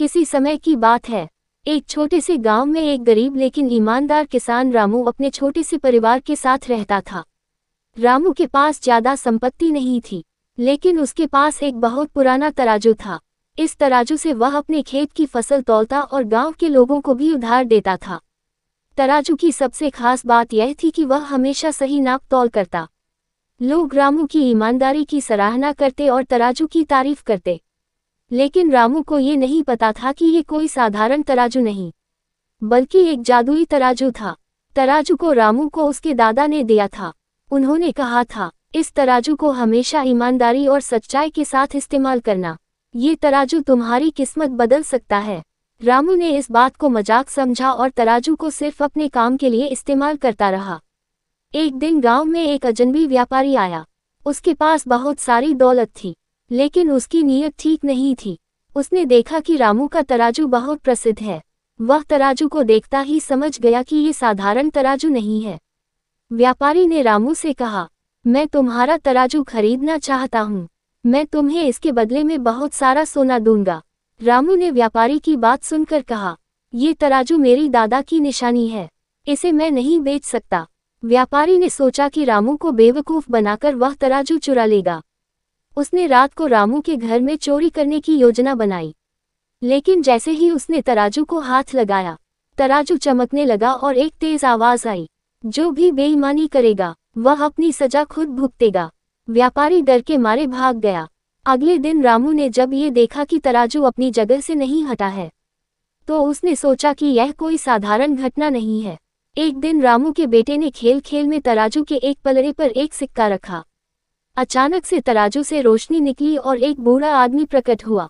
किसी समय की बात है। एक छोटे से गांव में एक गरीब लेकिन ईमानदार किसान रामू अपने छोटे से परिवार के साथ रहता था। रामू के पास ज्यादा संपत्ति नहीं थी, लेकिन उसके पास एक बहुत पुराना तराजू था। इस तराजू से वह अपने खेत की फसल तौलता और गांव के लोगों को भी उधार देता था। तराजू की सबसे खास बात यह थी कि वह हमेशा सही नाप तौल करता। लोग रामू की ईमानदारी की सराहना करते और तराजू की तारीफ करते। लेकिन रामू को ये नहीं पता था कि ये कोई साधारण तराजू नहीं, बल्कि एक जादुई तराजू था। तराजू को रामू को उसके दादा ने दिया था। उन्होंने कहा था, इस तराजू को हमेशा ईमानदारी और सच्चाई के साथ इस्तेमाल करना। ये तराजू तुम्हारी किस्मत बदल सकता है। रामू ने इस बात को मजाक समझा और तराजू को सिर्फ अपने काम के लिए इस्तेमाल करता रहा। एक दिन गांव में एक अजनबी व्यापारी आया। उसके पास बहुत सारी दौलत थी, लेकिन उसकी नीयत ठीक नहीं थी। उसने देखा कि रामू का तराजू बहुत प्रसिद्ध है। वह तराजू को देखता ही समझ गया कि ये साधारण तराजू नहीं है। व्यापारी ने रामू से कहा, मैं तुम्हारा तराजू खरीदना चाहता हूँ। मैं तुम्हें इसके बदले में बहुत सारा सोना दूंगा। रामू ने व्यापारी की बात सुनकर कहा, ये तराजू मेरी दादा की निशानी है, इसे मैं नहीं बेच सकता। व्यापारी ने सोचा कि रामू को बेवकूफ़ बनाकर वह तराजू चुरा लेगा। उसने रात को रामू के घर में चोरी करने की योजना बनाई। लेकिन जैसे ही उसने तराजू को हाथ लगाया, तराजू चमकने लगा और एक तेज आवाज आई, जो भी बेईमानी करेगा वह अपनी सजा खुद भुगतेगा। व्यापारी डर के मारे भाग गया। अगले दिन रामू ने जब ये देखा कि तराजू अपनी जगह से नहीं हटा है, तो उसने सोचा कि यह कोई साधारण घटना नहीं है। एक दिन रामू के बेटे ने खेल खेल में तराजू के एक पलड़े पर एक सिक्का रखा। अचानक से तराजू से रोशनी निकली और एक बूढ़ा आदमी प्रकट हुआ।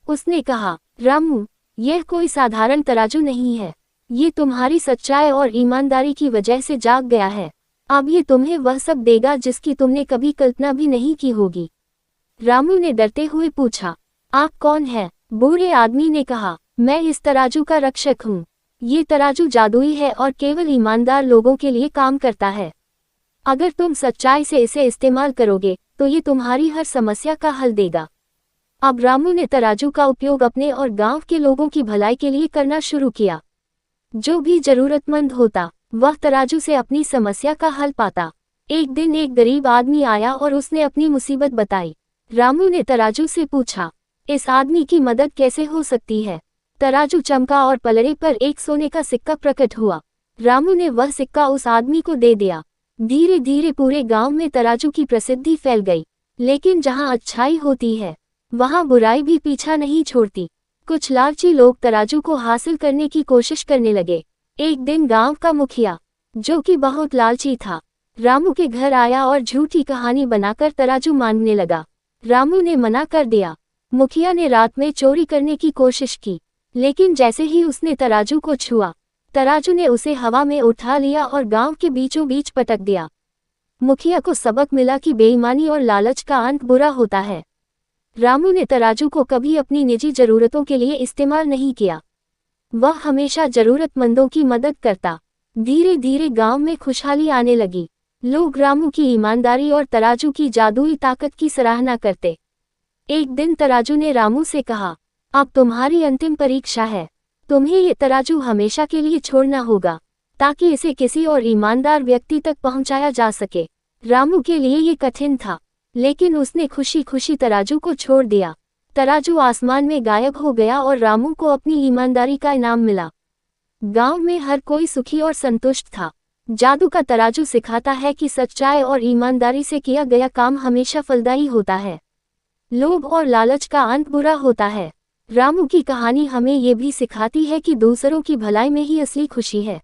उसने कहा, रामू, यह कोई साधारण तराजू नहीं है। ये तुम्हारी सच्चाई और ईमानदारी की वजह से जाग गया है। अब ये तुम्हें वह सब देगा जिसकी तुमने कभी कल्पना भी नहीं की होगी। रामू ने डरते हुए पूछा, आप कौन हैं? बूढ़े आदमी ने कहा, मैं इस तराजू का रक्षक हूँ। ये तराजू जादुई है और केवल ईमानदार लोगों के लिए काम करता है। अगर तुम सच्चाई से इसे इस्तेमाल करोगे तो ये तुम्हारी हर समस्या का हल देगा। अब रामू ने तराजू का उपयोग अपने और गांव के लोगों की भलाई के लिए करना शुरू किया। जो भी जरूरतमंद होता वह तराजू से अपनी समस्या का हल पाता। एक दिन एक गरीब आदमी आया और उसने अपनी मुसीबत बताई। रामू ने तराजू से पूछा, इस आदमी की मदद कैसे हो सकती है? तराजू चमका और पलड़े पर एक सोने का सिक्का प्रकट हुआ। रामू ने वह सिक्का उस आदमी को दे दिया। धीरे धीरे पूरे गांव में तराजू की प्रसिद्धि फैल गई। लेकिन जहां अच्छाई होती है वहां बुराई भी पीछा नहीं छोड़ती। कुछ लालची लोग तराजू को हासिल करने की कोशिश करने लगे। एक दिन गांव का मुखिया, जो कि बहुत लालची था, रामू के घर आया और झूठी कहानी बनाकर तराजू मांगने लगा। रामू ने मना कर दिया। मुखिया ने रात में चोरी करने की कोशिश की, लेकिन जैसे ही उसने तराजू को छुआ, तराजू ने उसे हवा में उठा लिया और गांव के बीचों बीच पटक दिया। मुखिया को सबक मिला कि बेईमानी और लालच का अंत बुरा होता है। रामू ने तराजू को कभी अपनी निजी जरूरतों के लिए इस्तेमाल नहीं किया। वह हमेशा जरूरतमंदों की मदद करता। धीरे धीरे गांव में खुशहाली आने लगी। लोग रामू की ईमानदारी और तराजू की जादुई ताकत की सराहना करते। एक दिन तराजू ने रामू से कहा, अब तुम्हारी अंतिम परीक्षा है। तुम्हें ये तराजू हमेशा के लिए छोड़ना होगा, ताकि इसे किसी और ईमानदार व्यक्ति तक पहुंचाया जा सके। रामू के लिए ये कठिन था, लेकिन उसने खुशी खुशी तराजू को छोड़ दिया। तराजू आसमान में गायब हो गया और रामू को अपनी ईमानदारी का इनाम मिला। गांव में हर कोई सुखी और संतुष्ट था। जादू का तराजू सिखाता है कि सच्चाई और ईमानदारी से किया गया काम हमेशा फलदायी होता है। लोभ और लालच का अंत बुरा होता है। रामू की कहानी हमें ये भी सिखाती है कि दूसरों की भलाई में ही असली खुशी है।